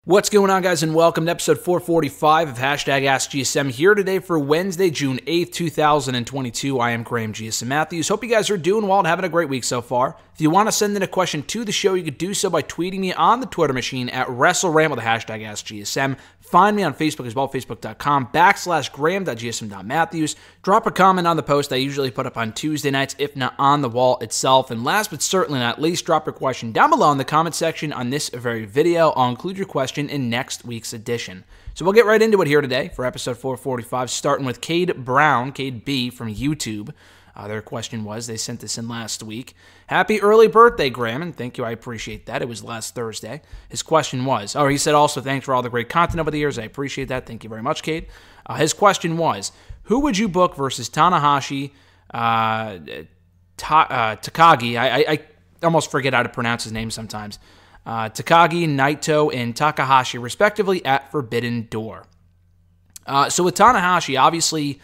What's going on, guys, and welcome to episode 445 of #AskGSM here today for Wednesday, June 8th, 2022. I am Graham GSM Matthews. Hope you guys are doing well and having a great week so far. If you want to send in a question to the show, you could do so by tweeting me on the Twitter machine at WrestleRant with the #AskGSM. Find me on Facebook as well, facebook.com/Graham.GSM.Matthews. Drop a comment on the post I usually put up on Tuesday nights, if not on the wall itself. And last but certainly not least, drop your question down below in the comment section on this very video. I'll include your question in next week's edition. So we'll get right into it here today for episode 445, starting with Cade Brown, Cade B from YouTube. Their question was, they sent this in last week. Happy early birthday, Graham, and thank you, I appreciate that. It was last Thursday. His question was, he said also, thanks for all the great content over the years. I appreciate that. Thank you very much, Cade. His question was, who would you book versus Tanahashi, Takagi? I almost forget how to pronounce his name sometimes. Takagi, Naito, and Takahashi, respectively, at Forbidden Door. So with Tanahashi, obviously,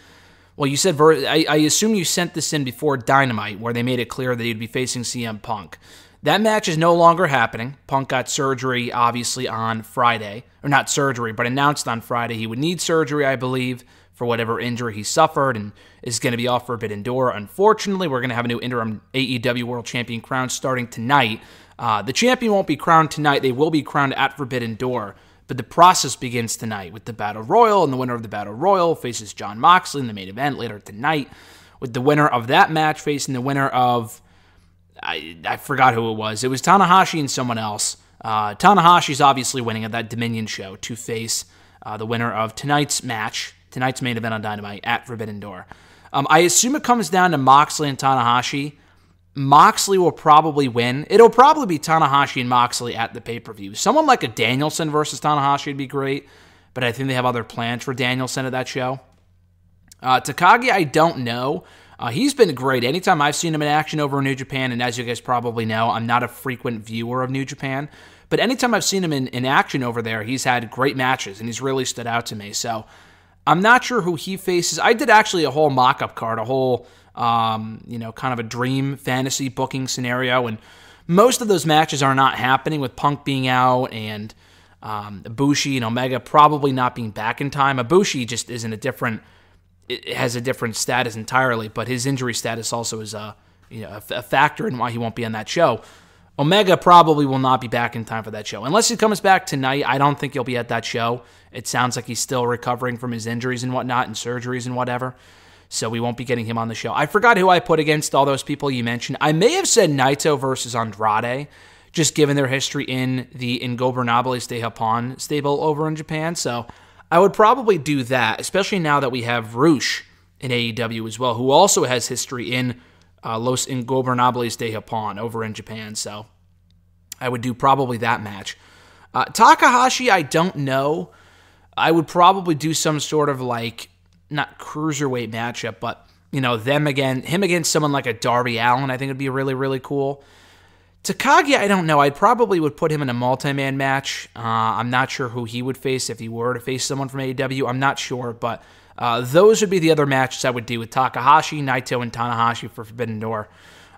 well, you said, I assume you sent this in before Dynamite, where they made it clear that he'd be facing CM Punk. That match is no longer happening. Punk got surgery, obviously, on Friday. Or not surgery, but announced on Friday he would need surgery, I believe, for whatever injury he suffered, and is going to be off Forbidden Door. Unfortunately, we're going to have a new interim AEW World Champion crown starting tonight. The champion won't be crowned tonight. They will be crowned at Forbidden Door. But the process begins tonight with the Battle Royal, and the winner of the Battle Royal faces Jon Moxley in the main event later tonight, with the winner of that match facing the winner of, I forgot who it was. It was Tanahashi and someone else. Tanahashi's obviously winning at that Dominion show to face the winner of tonight's match, tonight's main event on Dynamite at Forbidden Door. I assume it comes down to Moxley and Tanahashi. Moxley will probably win. It'll probably be Tanahashi and Moxley at the pay-per-view. Someone like a Danielson versus Tanahashi would be great, but I think they have other plans for Danielson at that show. Takagi, I don't know. He's been great. Anytime I've seen him in action over in New Japan, and as you guys probably know, I'm not a frequent viewer of New Japan, but anytime I've seen him in action over there, he's had great matches, and he's really stood out to me. So I'm not sure who he faces. I did actually a whole mock-up card, a whole kind of a dream fantasy booking scenario, and most of those matches are not happening with Punk being out and Ibushi and Omega probably not being back in time. Ibushi just isn't it has a different status entirely, but his injury status also is a factor in why he won't be on that show. Omega probably will not be back in time for that show. Unless he comes back tonight, I don't think he'll be at that show. It sounds like he's still recovering from his injuries and whatnot and surgeries and whatever. So we won't be getting him on the show. I forgot who I put against all those people you mentioned. I may have said Naito versus Andrade, just given their history in the Ingobernables de Japón stable over in Japan. So I would probably do that, especially now that we have Rush in AEW as well, who also has history in Los Ingobernables de Japón over in Japan. So I would do probably that match. Takahashi, I don't know. I would probably do some sort of not cruiserweight matchup, but him against someone like a Darby Allin, I think would be really, really cool. Takagi, I don't know. I probably would put him in a multi-man match. I'm not sure who he would face if he were to face someone from AEW. I'm not sure, but those would be the other matches I would do with Takahashi, Naito, and Tanahashi for Forbidden Door.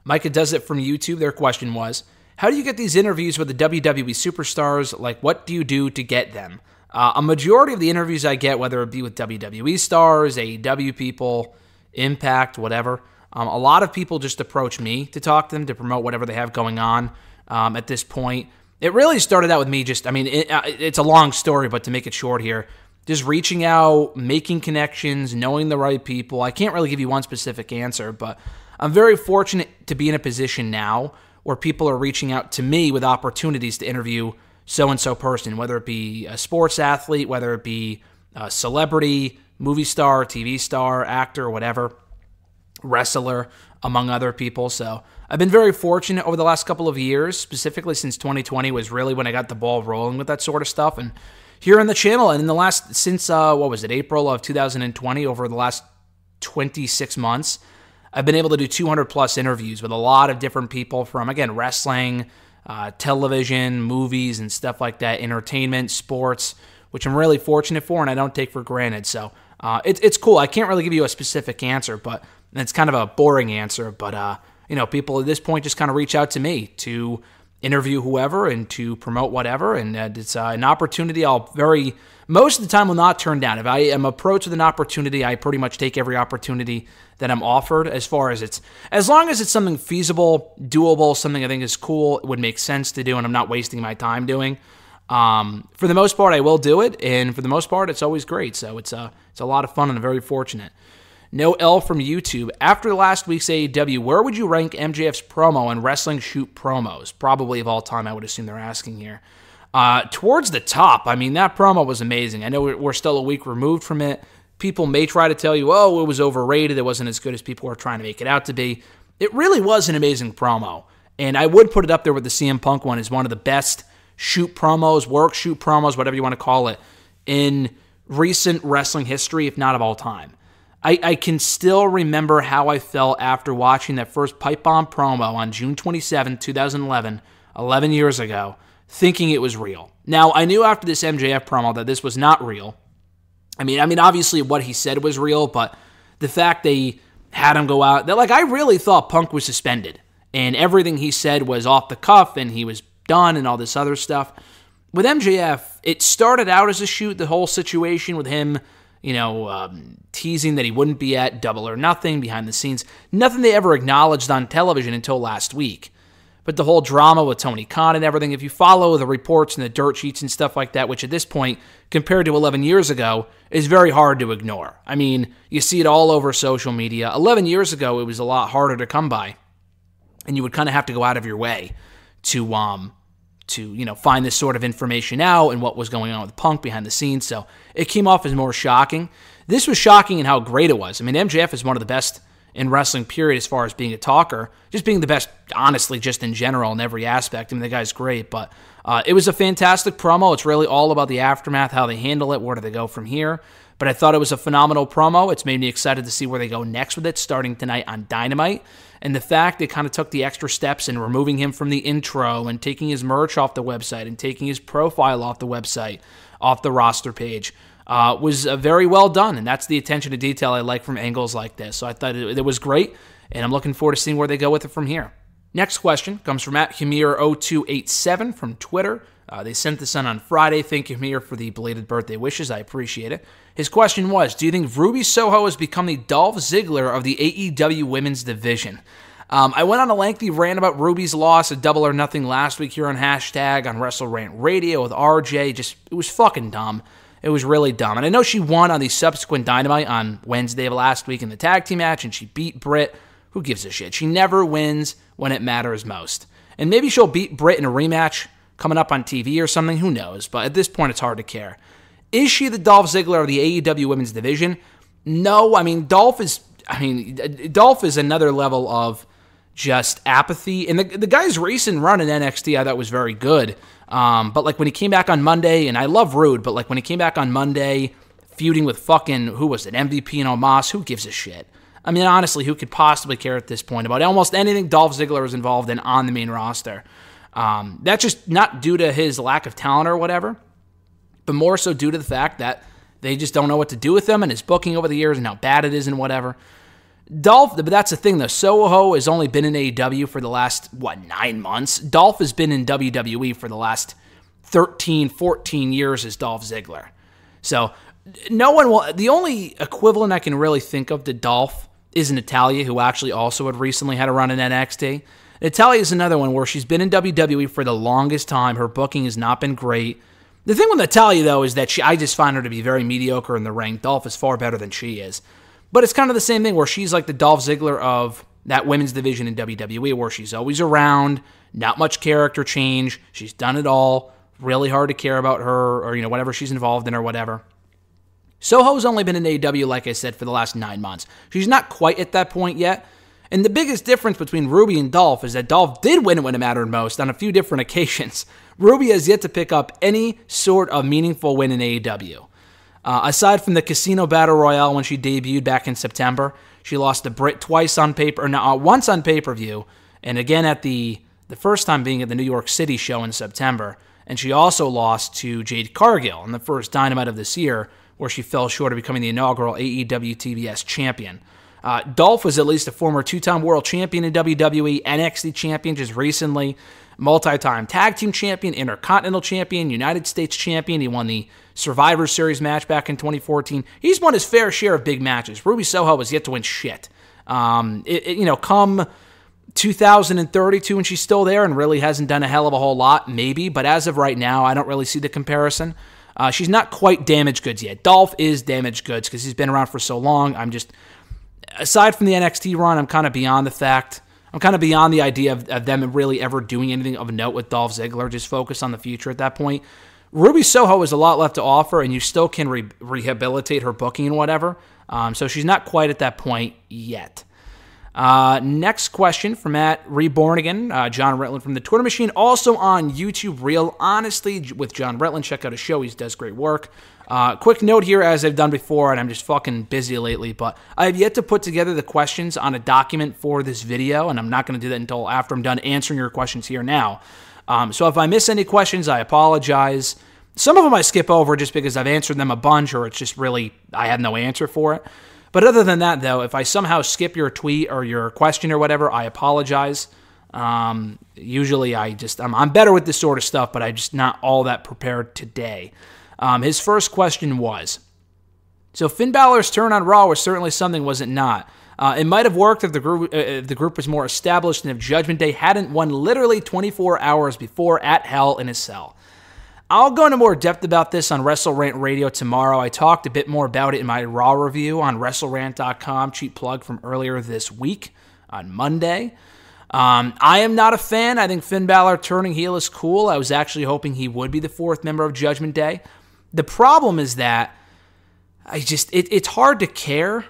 Micah Does It from YouTube, their question was, how do you get these interviews with the WWE superstars? What do you do to get them? A majority of the interviews I get, whether it be with WWE stars, AEW people, Impact, whatever, a lot of people just approach me to talk to them, to promote whatever they have going on at this point. It really started out with me it's a long story, but to make it short here, just reaching out, making connections, knowing the right people. I can't really give you one specific answer, but I'm very fortunate to be in a position now where people are reaching out to me with opportunities to interview so-and-so person, whether it be a sports athlete, whether it be a celebrity, movie star, TV star, actor, whatever, wrestler, among other people. So I've been very fortunate over the last couple of years, specifically since 2020 was really when I got the ball rolling with that sort of stuff. And here on the channel, and in the last, since, April of 2020, over the last 26 months, I've been able to do 200-plus interviews with a lot of different people from, again, wrestling, television, movies, and stuff like that, entertainment, sports, which I'm really fortunate for and I don't take for granted. So it's cool. I can't really give you a specific answer, but it's kind of a boring answer. But, people at this point just kind of reach out to me to interview whoever and to promote whatever, and it's an opportunity most of the time will not turn down. If I am approached with an opportunity, I pretty much take every opportunity that I'm offered, as long as it's something feasible, doable, something I think is cool, it would make sense to do, and I'm not wasting my time doing. For the most part, I will do it, and for the most part, it's always great. So it's a lot of fun, and I'm very fortunate. No L from YouTube. After last week's AEW, where would you rank MJF's promo and wrestling shoot promos? Probably of all time, I would assume they're asking here. Towards the top. I mean, that promo was amazing. I know we're still a week removed from it. People may try to tell you, oh, it was overrated, it wasn't as good as people were trying to make it out to be. It really was an amazing promo, and I would put it up there with the CM Punk one as one of the best shoot promos, shoot promos, whatever you want to call it, in recent wrestling history, if not of all time. I can still remember how I felt after watching that first pipe bomb promo on June 27, 2011, 11 years ago, thinking it was real. Now, I knew after this MJF promo that this was not real. I mean, obviously what he said was real, but the fact they had him go out, I really thought Punk was suspended, and everything he said was off the cuff, and he was done, and all this other stuff. With MJF, it started out as a shoot, the whole situation with him, teasing that he wouldn't be at Double or Nothing behind the scenes. Nothing they ever acknowledged on television until last week. But the whole drama with Tony Khan and everything, if you follow the reports and the dirt sheets and stuff like that, which at this point, compared to 11 years ago, is very hard to ignore. I mean, you see it all over social media. 11 years ago, it was a lot harder to come by. And you would kind of have to go out of your way to find this sort of information out and what was going on with Punk behind the scenes. So it came off as more shocking. This was shocking in how great it was. I mean, MJF is one of the best in wrestling, period, as far as being a talker. Just being the best, honestly, just in general, in every aspect. I mean, the guy's great, but it was a fantastic promo. It's really all about the aftermath, how they handle it, where do they go from here. But I thought it was a phenomenal promo. It's made me excited to see where they go next with it, starting tonight on Dynamite. And the fact they kind of took the extra steps in removing him from the intro and taking his merch off the website and taking his profile off the website, off the roster page, was very well done. And that's the attention to detail I like from angles like this. So I thought it was great, and I'm looking forward to seeing where they go with it from here. Next question comes from @Humir0287 from Twitter. They sent this on Friday. Thank you, Humir, for the belated birthday wishes. I appreciate it. His question was, do you think Ruby Soho has become the Dolph Ziggler of the AEW women's division? I went on a lengthy rant about Ruby's loss at Double or Nothing last week here on Hashtag on WrestleRant Radio with RJ. It was fucking dumb. It was really dumb. And I know she won on the subsequent Dynamite on Wednesday of last week in the tag team match, and she beat Britt. Who gives a shit? She never wins when it matters most. And maybe she'll beat Britt in a rematch coming up on TV or something. Who knows? But at this point, it's hard to care. Is she the Dolph Ziggler of the AEW women's division? No. I mean, Dolph is another level of just apathy. And the guy's recent run in NXT I thought was very good. But when he came back on Monday, and I love Rude, but when he came back on Monday, feuding with fucking, who was it, MVP and Omos, who gives a shit? I mean, honestly, who could possibly care at this point about almost anything Dolph Ziggler is involved in on the main roster? That's just not due to his lack of talent or whatever, but more so due to the fact that they just don't know what to do with him and his booking over the years and how bad it is and whatever. Dolph, but that's the thing though, Soho has only been in AEW for the last, 9 months? Dolph has been in WWE for the last 13, 14 years as Dolph Ziggler. So, the only equivalent I can really think of to Dolph is Natalya, who actually also had recently had a run in NXT. Natalya is another one where she's been in WWE for the longest time. Her booking has not been great. The thing with Natalya, though, is that I just find her to be very mediocre in the ring. Dolph is far better than she is. But it's kind of the same thing where she's like the Dolph Ziggler of that women's division in WWE, where she's always around, not much character change. She's done it all. Really hard to care about her or, whatever she's involved in or whatever. Soho's only been in AEW, like I said, for the last 9 months. She's not quite at that point yet. And the biggest difference between Ruby and Dolph is that Dolph did win it when it mattered most on a few different occasions. Ruby has yet to pick up any sort of meaningful win in AEW. Aside from the Casino Battle Royale when she debuted back in September, she lost to Britt once on pay-per-view, and again at the first time being at the New York City show in September. And she also lost to Jade Cargill in the first Dynamite of this year, where she fell short of becoming the inaugural AEW TBS champion. Dolph was at least a former 2-time world champion in WWE, NXT champion just recently, multi-time tag team champion, intercontinental champion, United States champion. He won the Survivor Series match back in 2014. He's won his fair share of big matches. Ruby Soho has yet to win shit. Come 2032 when she's still there and really hasn't done a hell of a whole lot, maybe, but as of right now, I don't really see the comparison. She's not quite damaged goods yet. Dolph is damaged goods because he's been around for so long. Aside from the NXT run, I'm kind of beyond the idea of them really ever doing anything of note with Dolph Ziggler. Just focus on the future at that point. Ruby Soho has a lot left to offer, and you still can rehabilitate her booking and whatever. So she's not quite at that point yet. Next question from Reborn again, John Retland from the Twitter machine, also on YouTube Real Honestly with John Retland. Check out his show. He does great work. Quick note here, as I've done before, and I'm just fucking busy lately, but I have yet to put together the questions on a document for this video, and I'm not going to do that until after I'm done answering your questions here now. So if I miss any questions, I apologize. Some of them I skip over just because I've answered them a bunch, or it's just really, I have no answer for it. But other than that, though, if I somehow skip your tweet or your question or whatever, I apologize. Usually I'm better with this sort of stuff, but I'm just not all that prepared today. His first question was, so Finn Balor's turn on Raw was certainly something, was it not? It might have worked if the group was more established and if Judgment Day hadn't won literally 24 hours before at Hell in a Cell. I'll go into more depth about this on WrestleRant Radio tomorrow. I talked a bit more about it in my Raw review on WrestleRant.com, cheap plug from earlier this week on Monday. I am not a fan. I think Finn Balor turning heel is cool. I was actually hoping he would be the 4th member of Judgment Day. The problem is that it's hard to care.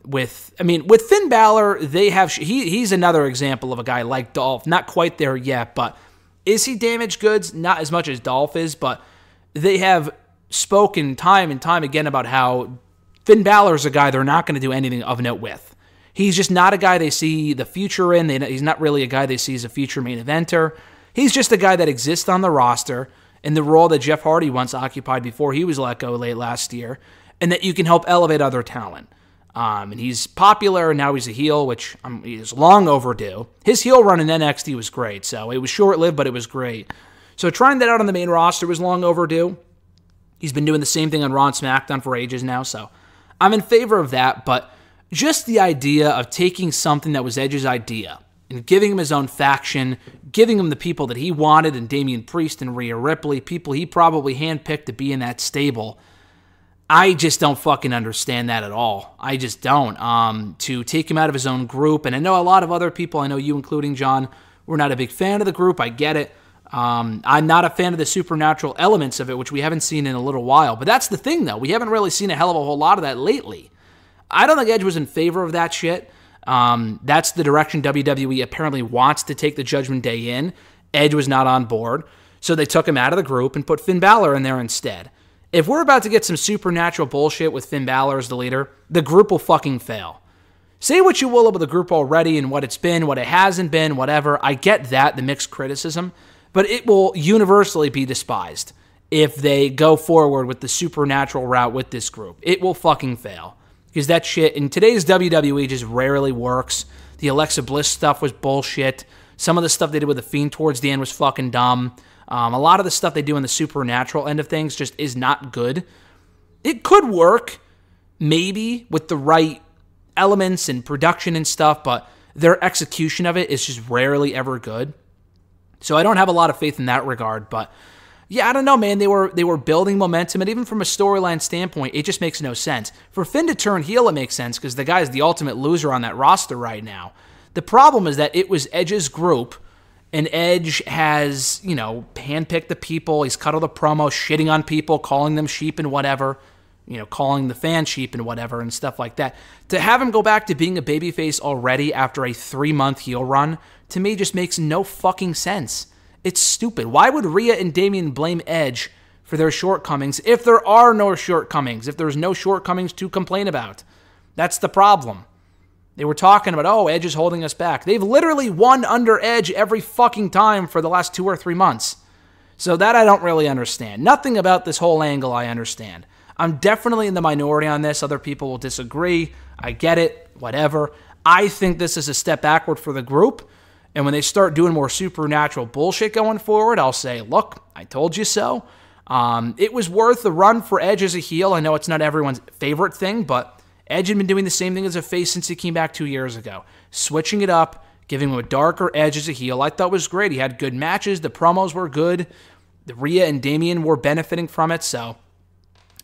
With Finn Balor, he's another example of a guy like Dolph, not quite there yet, but is he damaged goods? Not as much as Dolph is, but they have spoken time and time again about how Finn Balor is a guy they're not going to do anything of note with. He's just not a guy they see the future in. He's not really a guy they see as a future main eventer. He's just a guy that exists on the roster in the role that Jeff Hardy once occupied before he was let go late last year, and that you can help elevate other talent. And he's popular, and now he's a heel, which is long overdue. His heel run in NXT was great, so it was short-lived, but it was great. So trying that out on the main roster was long overdue. He's been doing the same thing on Raw and SmackDown for ages now, so I'm in favor of that, but just the idea of taking something that was Edge's idea and giving him his own faction, giving him the people that he wanted, and Damian Priest and Rhea Ripley, people he probably handpicked to be in that stable, I just don't fucking understand that at all. I just don't. To take him out of his own group, and I know a lot of other people, I know you including John, we're not a big fan of the group, I get it. I'm not a fan of the supernatural elements of it, which we haven't seen in a little while. But that's the thing, though. We haven't really seen a hell of a whole lot of that lately. I don't think Edge was in favor of that shit. That's the direction WWE apparently wants to take the Judgment Day in. Edge was not on board, so they took him out of the group and put Finn Balor in there instead. If we're about to get some supernatural bullshit with Finn Balor as the leader, the group will fucking fail. Say what you will about the group already and what it's been, what it hasn't been, whatever. I get that, the mixed criticism, but it will universally be despised if they go forward with the supernatural route with this group. It will fucking fail. Because that shit in today's WWE just rarely works. The Alexa Bliss stuff was bullshit. Some of the stuff they did with The Fiend towards the end was fucking dumb. A lot of the stuff they do in the supernatural end of things just is not good. It could work, maybe, with the right elements and production and stuff, but their execution of it is just rarely ever good. So I don't have a lot of faith in that regard, but yeah, I don't know, man. They were building momentum, and even from a storyline standpoint, it just makes no sense. For Finn to turn heel, it makes sense, because the guy's the ultimate loser on that roster right now. The problem is that it was Edge's group, and Edge has, handpicked the people. He's cut all the promos, shitting on people, calling them sheep and whatever, calling the fan sheep and whatever and stuff like that. To have him go back to being a babyface already after a 3-month heel run, to me, just makes no fucking sense. It's stupid. Why would Rhea and Damian blame Edge for their shortcomings if there are no shortcomings, if there's no shortcomings to complain about? That's the problem. They were talking about, Edge is holding us back. They've literally won under Edge every fucking time for the last 2 or 3 months. So that I don't really understand. Nothing about this whole angle I understand. I'm definitely in the minority on this. Other people will disagree. I get it, whatever. I think this is a step backward for the group. And when they start doing more supernatural bullshit going forward, I'll say, look, I told you so. It was worth the run for Edge as a heel. I know it's not everyone's favorite thing, but Edge had been doing the same thing as a face since he came back 2 years ago. Switching it up, giving him a darker edge as a heel, I thought was great. He had good matches. The promos were good. The Rhea and Damian were benefiting from it. So,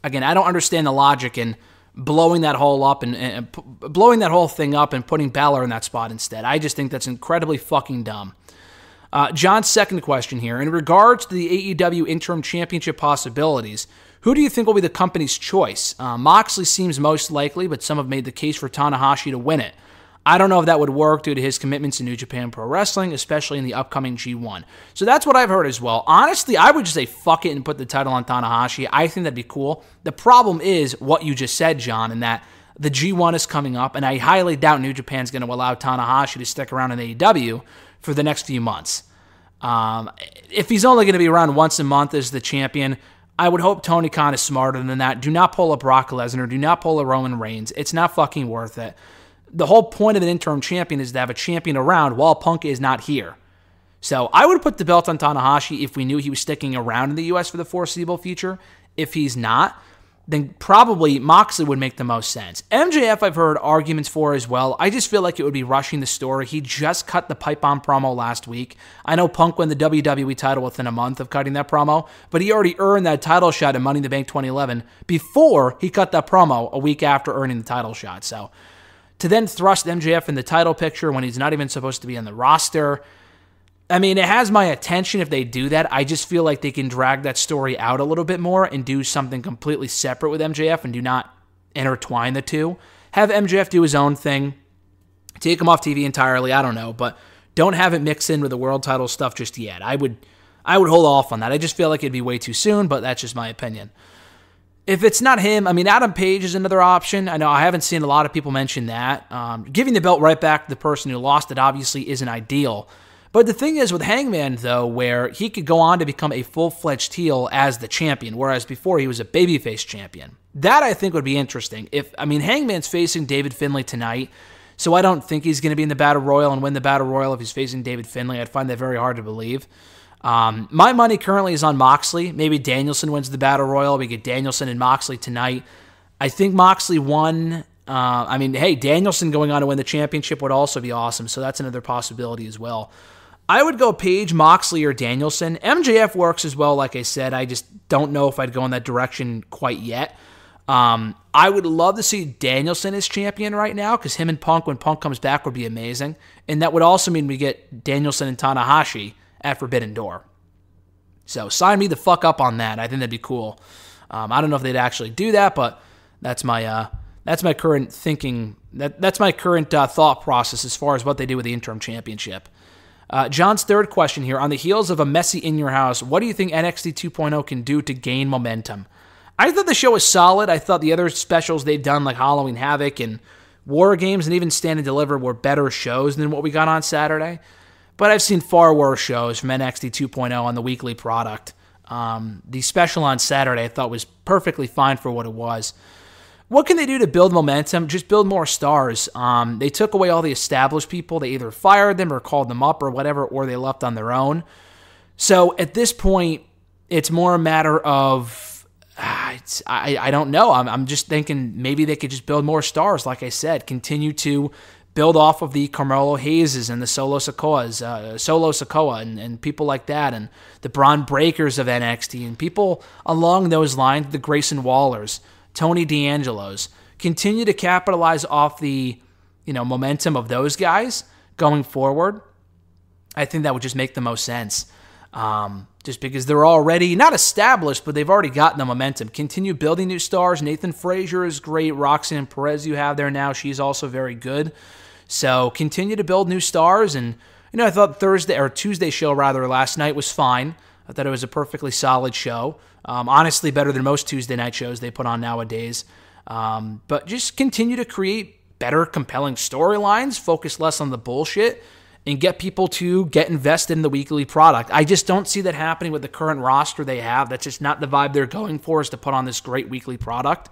again, I don't understand the logic in blowing that whole up and blowing that whole thing up and putting Balor in that spot instead. I just think that's incredibly fucking dumb. John's second question here. In regards to the AEW Interim Championship possibilities, who do you think will be the company's choice? Moxley seems most likely, but some have made the case for Tanahashi to win it. I don't know if that would work due to his commitments to New Japan Pro Wrestling, especially in the upcoming G1. So that's what I've heard as well. Honestly, I would just say fuck it and put the title on Tanahashi. I think that'd be cool. The problem is what you just said, John, and that the G1 is coming up, and I highly doubt New Japan's going to allow Tanahashi to stick around in AEW for the next few months. If he's only going to be around once a month as the champion, I would hope Tony Khan is smarter than that. Do not pull a Brock Lesnar. Do not pull a Roman Reigns. It's not fucking worth it. The whole point of an interim champion is to have a champion around while Punk is not here. So I would put the belt on Tanahashi if we knew he was sticking around in the U.S. for the foreseeable future. If he's not, then probably Moxley would make the most sense. MJF I've heard arguments for as well. I just feel like it would be rushing the story. He just cut the pipe bomb promo last week. I know Punk won the WWE title within a month of cutting that promo, but he already earned that title shot at Money in the Bank 2011 before he cut that promo a week after earning the title shot. So to then thrust MJF in the title picture when he's not even supposed to be on the roster, I mean, it has my attention if they do that. I just feel like they can drag that story out a little bit more and do something completely separate with MJF and do not intertwine the two. Have MJF do his own thing. Take him off TV entirely, I don't know, but don't have it mix in with the world title stuff just yet. I would hold off on that. I just feel like it'd be way too soon, but that's just my opinion. If it's not him, I mean, Adam Page is another option. I know I haven't seen a lot of people mention that. Giving the belt right back to the person who lost it obviously isn't ideal. But the thing is with Hangman, though, where he could go on to become a full-fledged heel as the champion, whereas before he was a babyface champion. That, I think, would be interesting. Hangman's facing David Finlay tonight, so I don't think he's going to be in the Battle Royal and win the Battle Royal if he's facing David Finlay. I'd find that very hard to believe. My money currently is on Moxley. Maybe Danielson wins the Battle Royal. We get Danielson and Moxley tonight. I think Moxley won. Danielson going on to win the championship would also be awesome, so that's another possibility as well. I would go Page, Moxley, or Danielson. MJF works as well, like I said. I just don't know if I'd go in that direction quite yet. I would love to see Danielson as champion right now, because him and Punk, when Punk comes back, would be amazing. And that would also mean we get Danielson and Tanahashi at Forbidden Door. So sign me the fuck up on that. I think that'd be cool. I don't know if they'd actually do that, but that's my current thinking. That's my current thought process as far as what they do with the interim championship. John's third question here. On the heels of a messy In Your House, what do you think NXT 2.0 can do to gain momentum? I thought the show was solid. I thought the other specials they've done, like Halloween Havoc and War Games and even Stand and Deliver, were better shows than what we got on Saturday. But I've seen far worse shows from NXT 2.0 on the weekly product. The special on Saturday I thought was perfectly fine for what it was. What can they do to build momentum? Just build more stars. They took away all the established people. They either fired them or called them up or whatever, or they left on their own. So at this point, it's more a matter of, I don't know. I'm just thinking maybe they could just build more stars, like I said. Continue to build off of the Carmelo Hayeses and the Solo Sikoa and people like that, and the Braun Breakers of NXT, and people along those lines, the Grayson Wallers, Tony D'Angelo's. Continue to capitalize off the momentum of those guys going forward. I think that would just make the most sense. Just because they're already not established, but they've already gotten the momentum. Continue building new stars. Nathan Frazier is great. Roxanne Perez you have there now. She's also very good. So continue to build new stars. And I thought Tuesday show last night was fine. I thought it was a perfectly solid show. Honestly, better than most Tuesday night shows they put on nowadays. But just continue to create better, compelling storylines, focus less on the bullshit, and get people to get invested in the weekly product. I just don't see that happening with the current roster they have. That's just not the vibe they're going for, is to put on this great weekly product.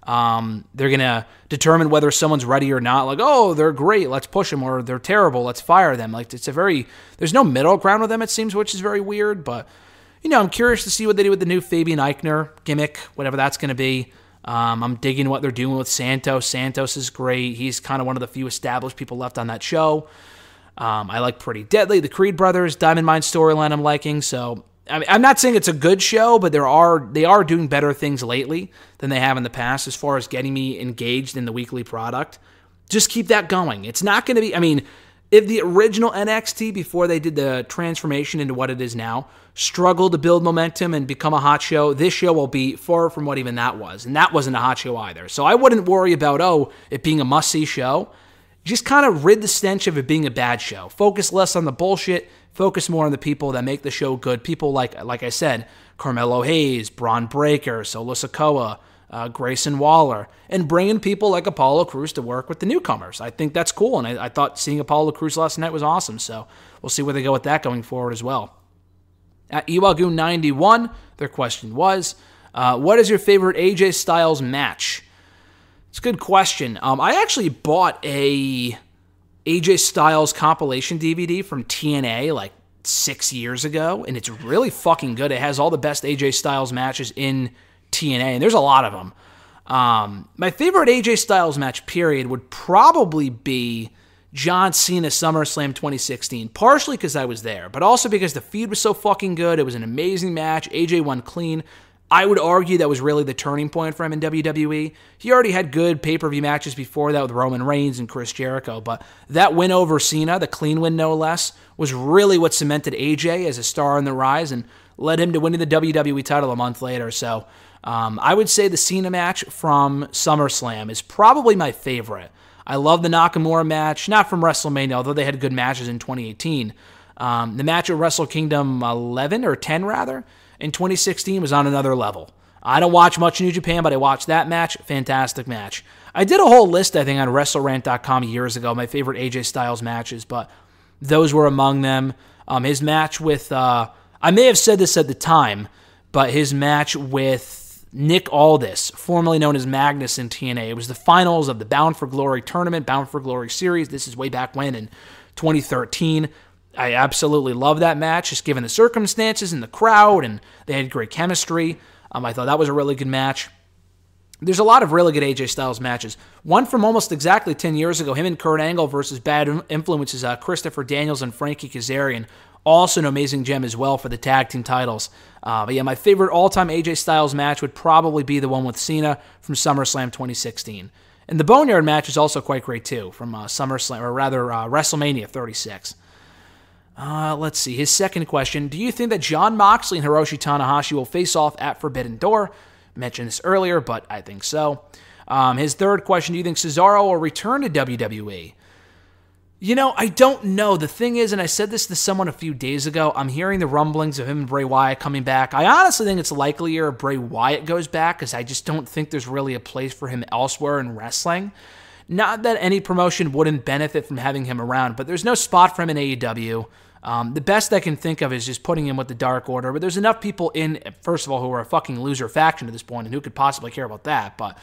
They're going to determine whether someone's ready or not. Like, oh, they're great, let's push them, or they're terrible, let's fire them. Like, there's no middle ground with them, it seems, which is very weird. But, I'm curious to see what they do with the new Fabian Eichner gimmick, whatever that's going to be. I'm digging what they're doing with Santos. Santos is great. He's kind of one of the few established people left on that show. I like Pretty Deadly, the Creed brothers, Diamond Mine storyline I'm liking. So, I'm not saying it's a good show, but they are doing better things lately than they have in the past as far as getting me engaged in the weekly product. Just keep that going. It's not going to be, if the original NXT, before they did the transformation into what it is now, struggled to build momentum and become a hot show, this show will be far from what even that was. And that wasn't a hot show either. So I wouldn't worry about, it being a must-see show. Just kind of rid the stench of it being a bad show. Focus less on the bullshit. Focus more on the people that make the show good. People like I said, Carmelo Hayes, Braun Breaker, Solo Sikoa, Grayson Waller, and bringing people like Apollo Crews to work with the newcomers. I think that's cool, and I thought seeing Apollo Crews last night was awesome, so we'll see where they go with that going forward as well. At Iwagoon91, their question was, what is your favorite AJ Styles match? It's a good question. I actually bought a AJ Styles compilation DVD from TNA like 6 years ago, and it's really fucking good. It has all the best AJ Styles matches in TNA, and there's a lot of them. My favorite AJ Styles match, period, would probably be John Cena SummerSlam 2016, partially because I was there, but also because the feed was so fucking good. It was an amazing match. AJ won clean. I would argue that was really the turning point for him in WWE. He already had good pay-per-view matches before that with Roman Reigns and Chris Jericho, but that win over Cena, the clean win no less, was really what cemented AJ as a star on the rise and led him to winning the WWE title a month later. So I would say the Cena match from SummerSlam is probably my favorite. I love the Nakamura match, not from WrestleMania, although they had good matches in 2018. The match at Wrestle Kingdom 11, or 10 rather, in 2016 was on another level. I don't watch much New Japan, but I watched that match. Fantastic match. I did a whole list, I think, on WrestleRant.com years ago, my favorite AJ Styles matches, but those were among them. His match with, I may have said this at the time, but his match with Nick Aldis, formerly known as Magnus in TNA. It was the finals of the Bound for Glory tournament, Bound for Glory series. This is way back when in 2013. I absolutely love that match, just given the circumstances and the crowd, and they had great chemistry. I thought that was a really good match. There's a lot of really good AJ Styles matches. One from almost exactly 10 years ago, him and Kurt Angle versus Bad Influences, Christopher Daniels and Frankie Kazarian. Also an amazing gem as well for the tag team titles. But yeah, my favorite all-time AJ Styles match would probably be the one with Cena from SummerSlam 2016. And the Boneyard match is also quite great too, from SummerSlam, or rather WrestleMania 36. Let's see. His second question, do you think that Jon Moxley and Hiroshi Tanahashi will face off at Forbidden Door? I mentioned this earlier, but I think so. His third question, do you think Cesaro will return to WWE? I don't know. The thing is, and I said this to someone a few days ago, I'm hearing the rumblings of him and Bray Wyatt coming back. I honestly think it's likelier Bray Wyatt goes back, because I just don't think there's really a place for him elsewhere in wrestling. Not that any promotion wouldn't benefit from having him around, but there's no spot for him in AEW. The best I can think of is just putting him with the Dark Order, but there's enough people in, first of all, who are a fucking loser faction at this point, and who could possibly care about that, but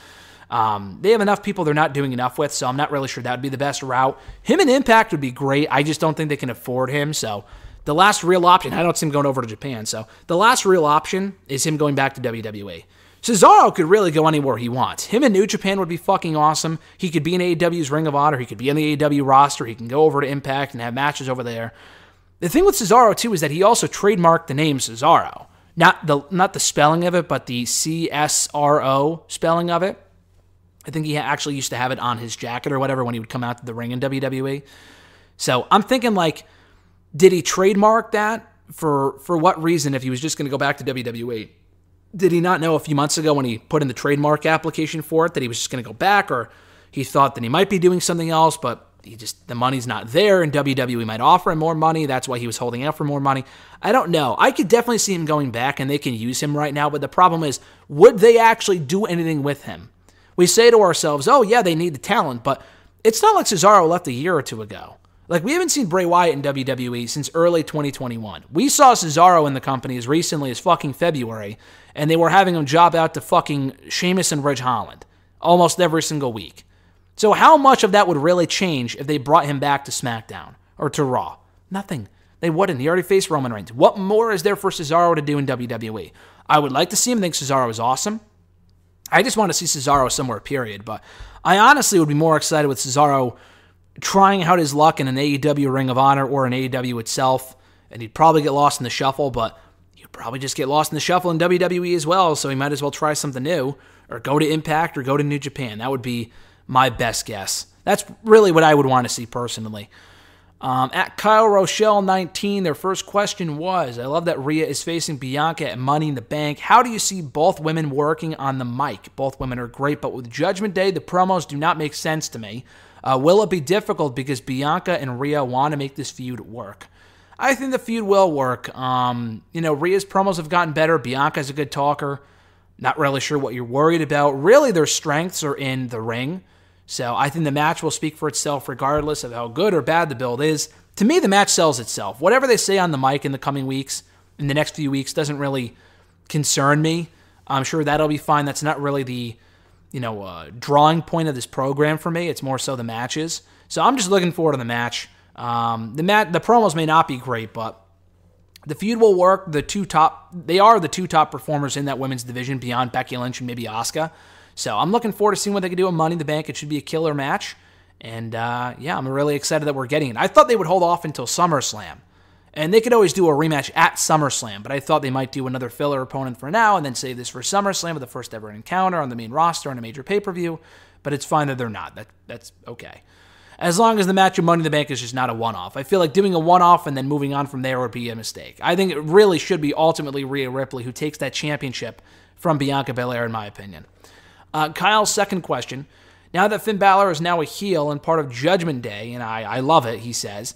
they have enough people they're not doing enough with, so I'm not really sure that would be the best route. Him and Impact would be great. I just don't think they can afford him, so the last real option, I don't see him going over to Japan, so the last real option is him going back to WWE. Cesaro could really go anywhere he wants. Him in New Japan would be fucking awesome. He could be in AEW's Ring of Honor. He could be on the AEW roster. He can go over to Impact and have matches over there. The thing with Cesaro, too, is that he also trademarked the name Cesaro. Not the spelling of it, but the CSRO spelling of it. I think he actually used to have it on his jacket or whatever when he would come out to the ring in WWE. So I'm thinking, did he trademark that? For what reason if he was just going to go back to WWE? Did he not know a few months ago when he put in the trademark application for it that he was just going to go back, or he thought that he might be doing something else, but the money's not there, and WWE might offer him more money. That's why he was holding out for more money. I don't know. I could definitely see him going back, and they can use him right now, but the problem is, would they actually do anything with him? We say to ourselves, oh yeah, they need the talent, but it's not like Cesaro left a year or two ago. We haven't seen Bray Wyatt in WWE since early 2021. We saw Cesaro in the company as recently as fucking February, and they were having him job out to fucking Sheamus and Ridge Holland. almost every single week. So how much of that would really change if they brought him back to SmackDown or to Raw? Nothing. They wouldn't. He already faced Roman Reigns. What more is there for Cesaro to do in WWE? I would like to see him. I think Cesaro is awesome. I just want to see Cesaro somewhere, period. But I honestly would be more excited with Cesaro trying out his luck in an AEW Ring of Honor or an AEW itself. And he'd probably get lost in the shuffle, but he'd probably just get lost in the shuffle in WWE as well. So he might as well try something new or go to Impact or go to New Japan. That would be my best guess. That's really what I would want to see personally. At Kyle Rochelle 19, their first question was, I love that Rhea is facing Bianca at Money in the Bank. How do you see both women working on the mic? Both women are great, but with Judgment Day, the promos do not make sense to me. Will it be difficult because Bianca and Rhea want to make this feud work? I think the feud will work. Rhea's promos have gotten better. Bianca's a good talker. Not really sure what you're worried about. Really, their strengths are in the ring. So I think the match will speak for itself regardless of how good or bad the build is. To me, the match sells itself. Whatever they say on the mic in the coming weeks, in the next few weeks, doesn't really concern me. I'm sure that'll be fine. That's not really the drawing point of this program for me. It's more so the matches. So I'm just looking forward to the match. The promos may not be great, but the feud will work. They are the two top performers in that women's division beyond Becky Lynch and maybe Asuka. So I'm looking forward to seeing what they can do in Money in the Bank. It should be a killer match. And I'm really excited that we're getting it. I thought they would hold off until SummerSlam. And they could always do a rematch at SummerSlam, but I thought they might do another filler opponent for now and then save this for SummerSlam with the first ever encounter on the main roster on a major pay-per-view. But it's fine that they're not. That's okay. As long as the match of Money in the Bank is just not a one-off. I feel like doing a one-off and then moving on from there would be a mistake. I think it really should be ultimately Rhea Ripley who takes that championship from Bianca Belair, in my opinion. Kyle's second question. Now that Finn Balor is now a heel and part of Judgment Day, and I love it, he says,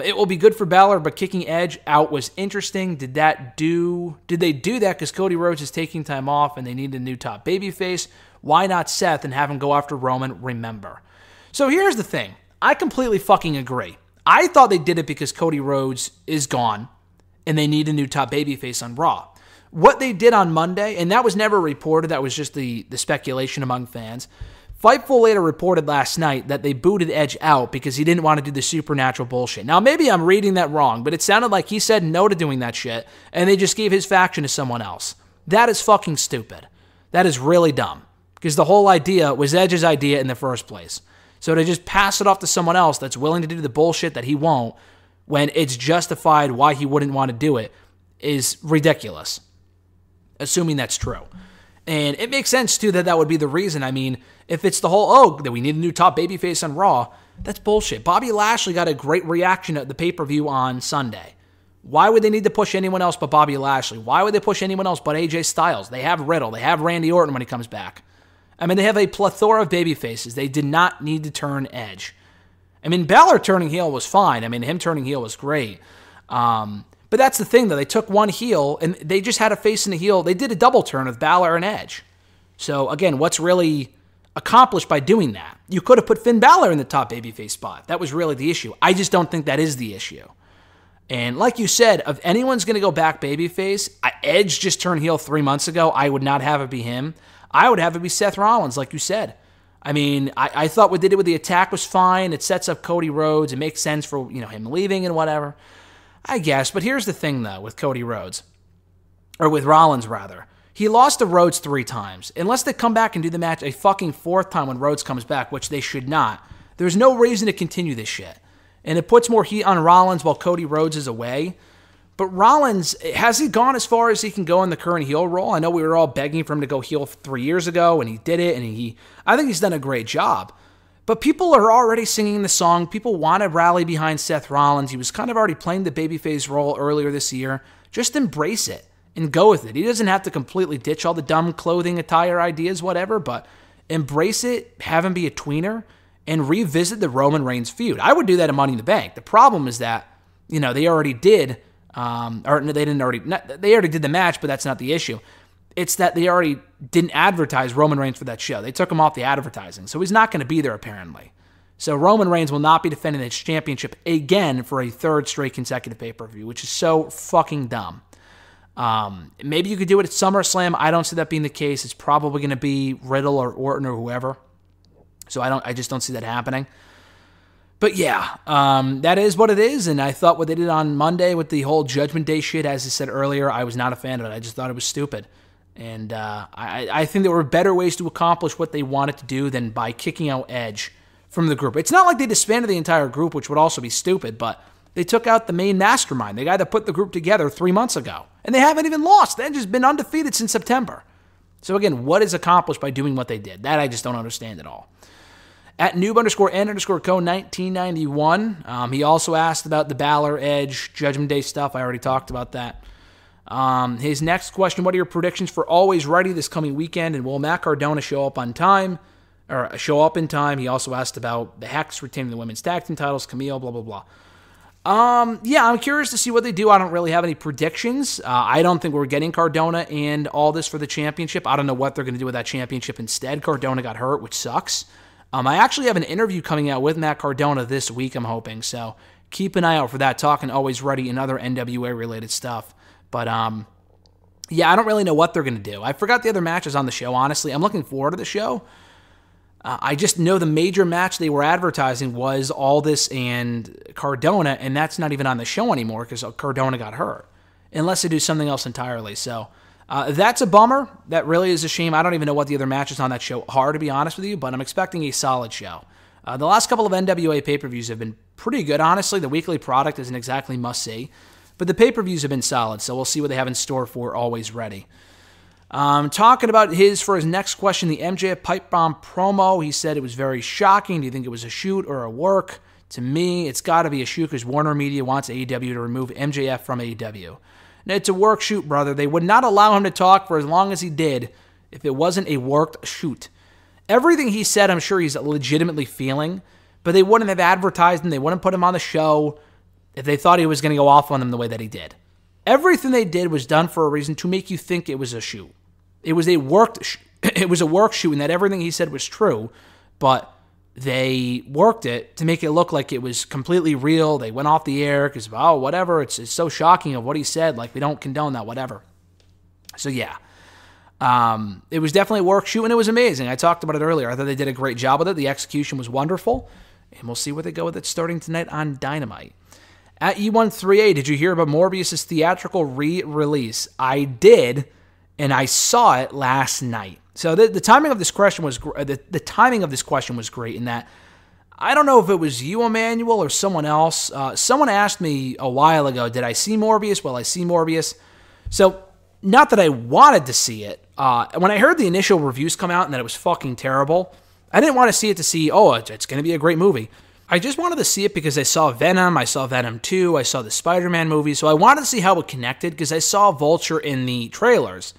it will be good for Balor, but kicking Edge out was interesting. Did they do that because Cody Rhodes is taking time off and they need a new top babyface? Why not Seth and have him go after Roman? Remember. So here's the thing. I completely fucking agree. I thought they did it because Cody Rhodes is gone and they need a new top babyface on Raw. What they did on Monday, and that was never reported, that was just the speculation among fans. Fightful later reported last night that they booted Edge out because he didn't want to do the supernatural bullshit. Now, maybe I'm reading that wrong, but it sounded like he said no to doing that shit, and they just gave his faction to someone else. That is fucking stupid. That is really dumb, because the whole idea was Edge's idea in the first place. So to just pass it off to someone else that's willing to do the bullshit that he won't, when it's justified why he wouldn't want to do it, is ridiculous. Assuming that's true. And it makes sense, too, that would be the reason. I mean, if it's the whole, that we need a new top babyface on Raw, that's bullshit. Bobby Lashley got a great reaction at the pay-per-view on Sunday. Why would they need to push anyone else but Bobby Lashley? Why would they push anyone else but AJ Styles? They have Riddle. They have Randy Orton when he comes back. I mean, they have a plethora of babyfaces. They did not need to turn Edge. I mean, Balor turning heel was fine. I mean, him turning heel was great. But that's the thing, though. They took one heel, and they just had a face and a heel. They did a double turn of Balor and Edge. So, again, what's really accomplished by doing that? You could have put Finn Balor in the top babyface spot. That was really the issue. I just don't think that is the issue. And like you said, if anyone's going to go back babyface, Edge just turned heel 3 months ago. I would not have it be him. I would have it be Seth Rollins, like you said. I mean, I thought what they did with the attack was fine. It sets up Cody Rhodes. It makes sense for him leaving and whatever. I guess, but here's the thing, though, with Cody Rhodes. Or with Rollins, rather. He lost to Rhodes 3 times. Unless they come back and do the match a fucking 4th time when Rhodes comes back, which they should not, there's no reason to continue this shit. And it puts more heat on Rollins while Cody Rhodes is away. But Rollins, has he gone as far as he can go in the current heel role? I know we were all begging for him to go heel 3 years ago, and he did it, and I think he's done a great job. But people are already singing the song. People want to rally behind Seth Rollins. He was kind of already playing the babyface role earlier this year. Just embrace it and go with it. He doesn't have to completely ditch all the dumb clothing, attire ideas, whatever, but embrace it, have him be a tweener, and revisit the Roman Reigns feud. I would do that in Money in the Bank. The problem is that, they already did, they already did the match, but that's not the issue. It's that they already didn't advertise Roman Reigns for that show. They took him off the advertising, so he's not going to be there apparently. So Roman Reigns will not be defending his championship again for a 3rd straight consecutive pay-per-view, which is so fucking dumb. Maybe you could do it at SummerSlam. I don't see that being the case. It's probably going to be Riddle or Orton or whoever. So I just don't see that happening. But yeah, that is what it is. And I thought what they did on Monday with the whole Judgment Day shit, as I said earlier, I was not a fan of it. I just thought it was stupid. And I think there were better ways to accomplish what they wanted to do than by kicking out Edge from the group. It's not like they disbanded the entire group, which would also be stupid, but they took out the main mastermind, the guy that put the group together 3 months ago. And they haven't even lost. Edge has been undefeated since September. So again, what is accomplished by doing what they did? That I just don't understand at all. At noob_n_co1991, he also asked about the Balor, Edge, Judgment Day stuff. I already talked about that. His next question, what are your predictions for Always Ready this coming weekend? And will Matt Cardona show up on time? Or show up in time? He also asked about the Hex retaining the women's tag team titles, Camille, blah, blah, blah. Yeah, I'm curious to see what they do. I don't really have any predictions. I don't think we're getting Cardona and all this for the championship. I don't know what they're going to do with that championship instead. Cardona got hurt, which sucks. I actually have an interview coming out with Matt Cardona this week, I'm hoping, so keep an eye out for that, talking Always Ready and other NWA-related stuff. But, yeah, I don't really know what they're going to do. I forgot the other matches on the show, honestly. I'm looking forward to the show. I just know the major match they were advertising was Aldis and Cardona, and that's not even on the show anymore because Cardona got hurt, unless they do something else entirely. So that's a bummer. That really is a shame. I don't even know what the other matches on that show are, to be honest with you, but I'm expecting a solid show. The last couple of NWA pay-per-views have been pretty good, honestly. The weekly product isn't exactly must-see, but the pay-per-views have been solid, so we'll see what they have in store for Always Ready. Talking about for his next question, the MJF pipe bomb promo, he said it was very shocking. Do you think it was a shoot or a work? To me, it's got to be a shoot because Warner Media wants AEW to remove MJF from AEW. Now, it's a work shoot, brother. They would not allow him to talk for as long as he did if it wasn't a worked shoot. Everything he said, I'm sure he's legitimately feeling, but they wouldn't have advertised him. They wouldn't put him on the show if they thought he was going to go off on them the way that he did. Everything they did was done for a reason to make you think it was a shoot. It was a work shoot, and that everything he said was true, but they worked it to make it look like it was completely real. They went off the air because, oh, whatever, it's so shocking of what he said, like we don't condone that, whatever. So yeah, it was definitely a work shoot, and it was amazing. I talked about it earlier. I thought they did a great job with it. The execution was wonderful, and we'll see where they go with it starting tonight on Dynamite. At E13A, did you hear about Morbius' theatrical re-release? I did. And I saw it last night. So the timing of this question was the timing of this question was great in that I don't know if it was you, Emmanuel, or someone else. Someone asked me a while ago, did I see Morbius? Well, I see Morbius. So not that I wanted to see it. When I heard the initial reviews come out and that it was fucking terrible, I didn't want to see it to see, oh, it's going to be a great movie. I just wanted to see it because I saw Venom, I saw Venom 2, I saw the Spider-Man movie, so I wanted to see how it connected because I saw Vulture in the trailers.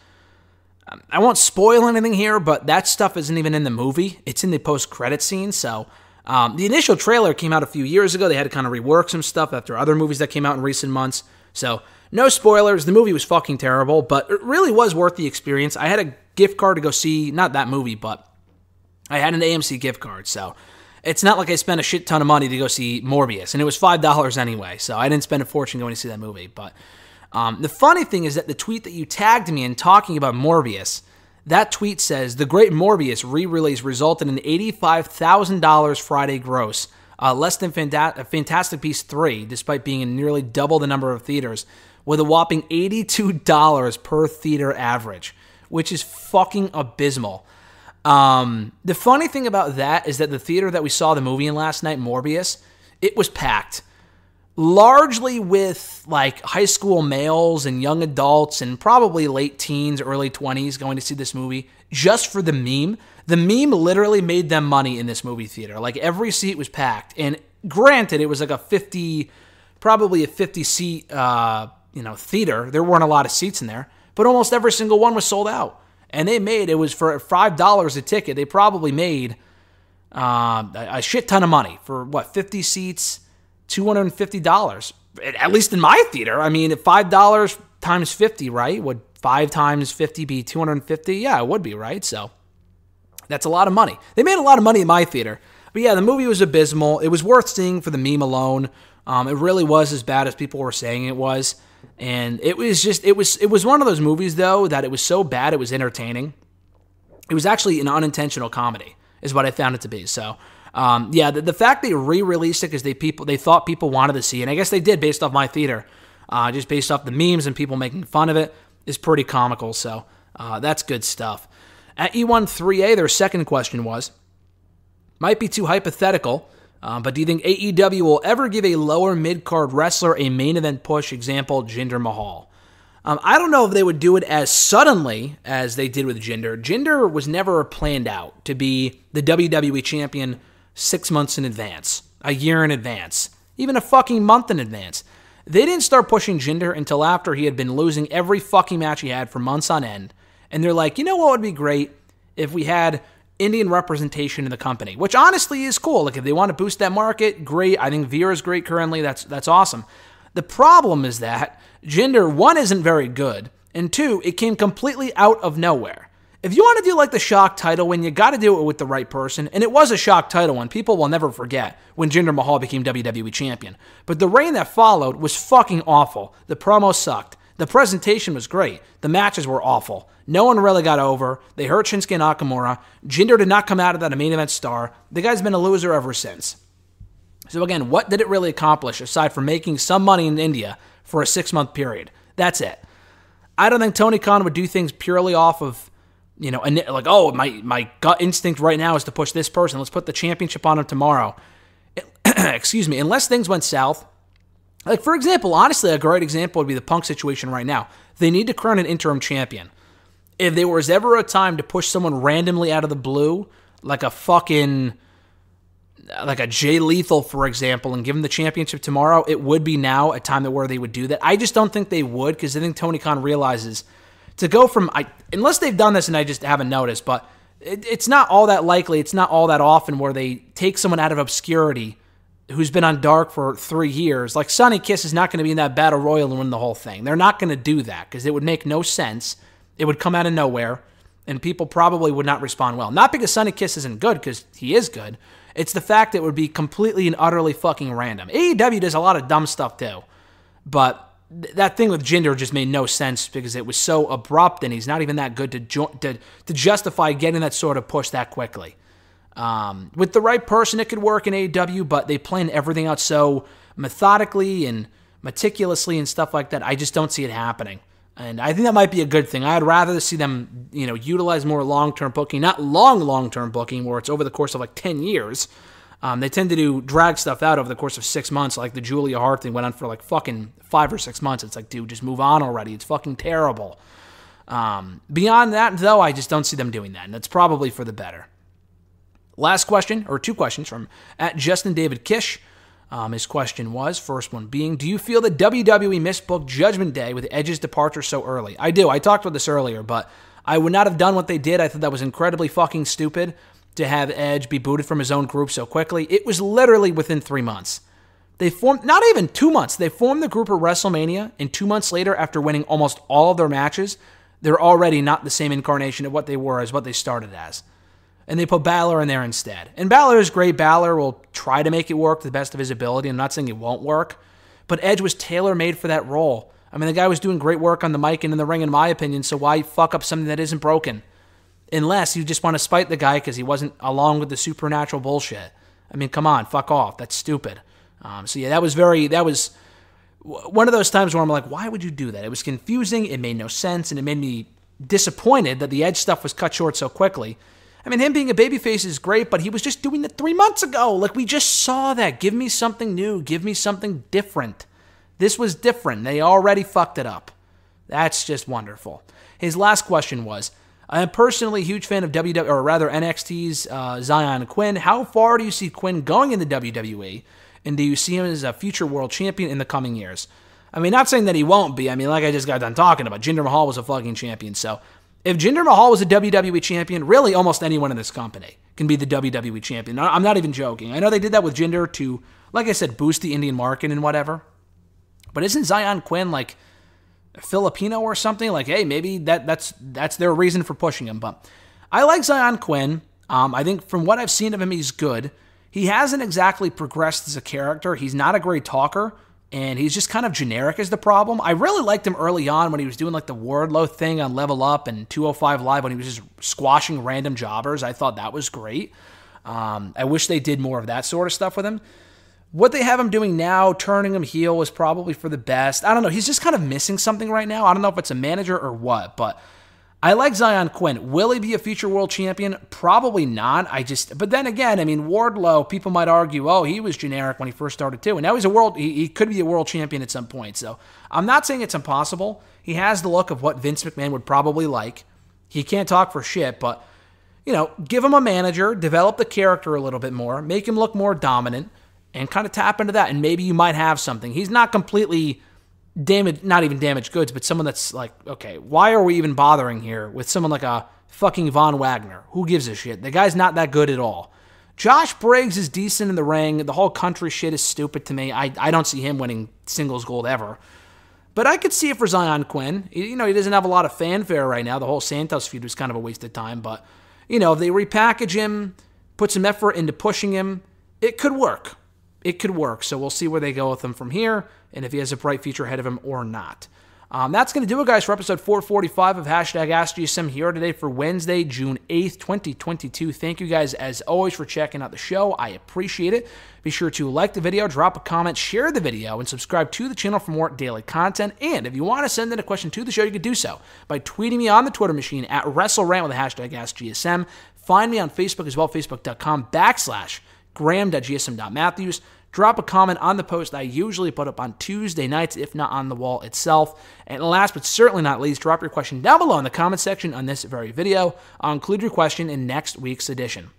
I won't spoil anything here, but that stuff isn't even in the movie. It's in the post-credit scene, so the initial trailer came out a few years ago. They had to kind of rework some stuff after other movies that came out in recent months, so no spoilers. The movie was fucking terrible, but it really was worth the experience. I had a gift card to go see, not that movie, but I had an AMC gift card, so it's not like I spent a shit ton of money to go see Morbius, and it was $5 anyway, so I didn't spend a fortune going to see that movie, but the funny thing is that the tweet that you tagged me in talking about Morbius, that tweet says, the Great Morbius re-release resulted in $85,000 Friday gross, less than Fantastic Beasts 3, despite being in nearly double the number of theaters, with a whopping $82 per theater average, which is fucking abysmal. The funny thing about that is that the theater that we saw the movie in last night, Morbius, it was packed. Largely with like high school males and young adults and probably late teens, early 20s going to see this movie just for the meme. The meme literally made them money in this movie theater. Like every seat was packed. And granted, it was like probably a 50 seat, theater. There weren't a lot of seats in there, but almost every single one was sold out. And it was for $5 a ticket. They probably made a shit ton of money for 50 seats. $250, at least in my theater. I mean, at $5 times 50, right? Would 5 times 50 be 250? Yeah, it would be, right? So that's a lot of money. They made a lot of money in my theater. But yeah, the movie was abysmal. It was worth seeing for the meme alone. It really was as bad as people were saying it was. And it was one of those movies, though, that it was so bad it was entertaining. It was actually an unintentional comedy, is what I found it to be. So, the fact they re-released it because they thought people wanted to see it, and I guess they did based off my theater, just based off the memes and people making fun of it, is pretty comical. So, that's good stuff. At E13A, their second question was, might be too hypothetical, but do you think AEW will ever give a lower mid-card wrestler a main event push? Example, Jinder Mahal. I don't know if they would do it as suddenly as they did with Jinder. Jinder was never planned out to be the WWE champion 6 months in advance, a year in advance, even a fucking month in advance. They didn't start pushing Jinder until after he had been losing every fucking match he had for months on end. And they're like, you know what would be great if we had Indian representation in the company, which honestly is cool. Like if they want to boost that market, great. I think Veer is great currently. That's awesome. The problem is that Jinder, one, isn't very good, and two, it came completely out of nowhere. If you want to do like the shock title win, you got to do it with the right person, and it was a shock title win. People will never forget when Jinder Mahal became WWE champion. But the reign that followed was fucking awful. The promo sucked. The presentation was great. The matches were awful. No one really got over. They hurt Shinsuke Nakamura. Jinder did not come out of that a main event star. The guy's been a loser ever since. So again, what did it really accomplish aside from making some money in India for a 6-month period? That's it. I don't think Tony Khan would do things purely off of, like, oh, my gut instinct right now is to push this person. Let's put the championship on him tomorrow. Excuse me. Unless things went south. Like, for example, honestly, a great example would be the Punk situation right now. They need to crown an interim champion. If there was ever a time to push someone randomly out of the blue, like a Jay Lethal, for example, and give him the championship tomorrow, it would be now a time where they would do that. I just don't think they would, because I think Tony Khan realizes to go from, unless they've done this and I just haven't noticed, but it's not all that likely, it's not all that often where they take someone out of obscurity who's been on Dark for 3 years. Like Sonny Kiss is not going to be in that Battle Royal and win the whole thing. They're not going to do that because it would make no sense. It would come out of nowhere, and people probably would not respond well. Not because Sonny Kiss isn't good, because he is good. It's the fact that it would be completely and utterly fucking random. AEW does a lot of dumb stuff too, but that thing with Jinder just made no sense because it was so abrupt, and he's not even that good to justify getting that sort of push that quickly. With the right person, it could work in AEW, but they plan everything out so methodically and meticulously and stuff like that. I just don't see it happening. And I think that might be a good thing. I'd rather see them, utilize more long-term booking, not long-term booking where it's over the course of like 10 years. They tend to drag stuff out over the course of 6 months, like the Julia Hart thing went on for like fucking 5 or 6 months. It's like, dude, just move on already. It's fucking terrible. Beyond that, though, I just don't see them doing that, and that's probably for the better. Last question, or 2 questions from at Justin David Kish. His question was, first one being, do you feel that WWE misbooked Judgment Day with Edge's departure so early? I do. I talked about this earlier, but I would not have done what they did. I thought that was incredibly fucking stupid to have Edge be booted from his own group so quickly. It was literally within 3 months. They formed, not even 2 months, they formed the group at WrestleMania, and 2 months later, after winning almost all of their matches, they're already not the same incarnation of what they were as what they started as. And they put Balor in there instead. And Balor is great. Balor will try to make it work to the best of his ability. I'm not saying it won't work. But Edge was tailor-made for that role. I mean, the guy was doing great work on the mic and in the ring, in my opinion, so why fuck up something that isn't broken? Unless you just want to spite the guy because he wasn't along with the supernatural bullshit. I mean, come on, fuck off. That's stupid. That was one of those times where I'm like, why would you do that? It was confusing, it made no sense, and it made me disappointed that the Edge stuff was cut short so quickly. I mean, him being a babyface is great, but he was just doing it 3 months ago. Like, we just saw that. Give me something new. Give me something different. This was different. They already fucked it up. That's just wonderful. His last question was, I am personally a huge fan of NXT's Zion Quinn. How far do you see Quinn going in the WWE? And do you see him as a future world champion in the coming years? I mean, not saying that he won't be. I mean, like I just got done talking about, Jinder Mahal was a fucking champion, so if Jinder Mahal was a WWE champion, really almost anyone in this company can be the WWE champion. I'm not even joking. I know they did that with Jinder to, like I said, boost the Indian market and whatever. But isn't Zion Quinn like Filipino or something? Like, hey, maybe that's their reason for pushing him. But I like Zion Quinn. I think from what I've seen of him, he's good. He hasn't exactly progressed as a character. He's not a great talker. and he's just kind of generic is the problem. I really liked him early on when he was doing like the Wardlow thing on Level Up and 205 Live when he was just squashing random jobbers. I thought that was great. I wish they did more of that sort of stuff with him. What they have him doing now, turning him heel, is probably for the best. I don't know. He's just kind of missing something right now. I don't know if it's a manager or what, but I like Zion Quinn. Will he be a future world champion? Probably not. But then again, I mean, Wardlow, people might argue, oh, he was generic when he first started too, and now he could be a world champion at some point. So I'm not saying it's impossible. He has the look of what Vince McMahon would probably like. He can't talk for shit, but, give him a manager, develop the character a little bit more, make him look more dominant, and kind of tap into that, and maybe you might have something. He's not completely not even damaged goods, but someone that's like, okay, why are we even bothering here with someone like a fucking Von Wagner? Who gives a shit? The guy's not that good at all. Josh Briggs is decent in the ring. The whole country shit is stupid to me. I don't see him winning singles gold ever. But I could see it for Zion Quinn. He doesn't have a lot of fanfare right now. The whole Santos feud was kind of a waste of time, but, if they repackage him, put some effort into pushing him, it could work. It could work, so we'll see where they go with him from here, and if he has a bright future ahead of him or not. That's going to do it, guys, for episode 445 of #AskGSM here today for Wednesday, June 8th, 2022. Thank you guys, as always, for checking out the show. I appreciate it. Be sure to like the video, drop a comment, share the video, and subscribe to the channel for more daily content. And if you want to send in a question to the show, you can do so by tweeting me on the Twitter machine at WrestleRant with the #AskGSM. Find me on Facebook as well, facebook.com/Graham.gsm.Matthews. Drop a comment on the post I usually put up on Tuesday nights, if not on the wall itself. And last but certainly not least, drop your question down below in the comment section on this very video. I'll include your question in next week's edition.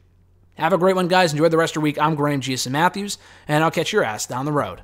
Have a great one, guys. Enjoy the rest of your week. I'm Graham GSM Matthews, and I'll catch your ass down the road.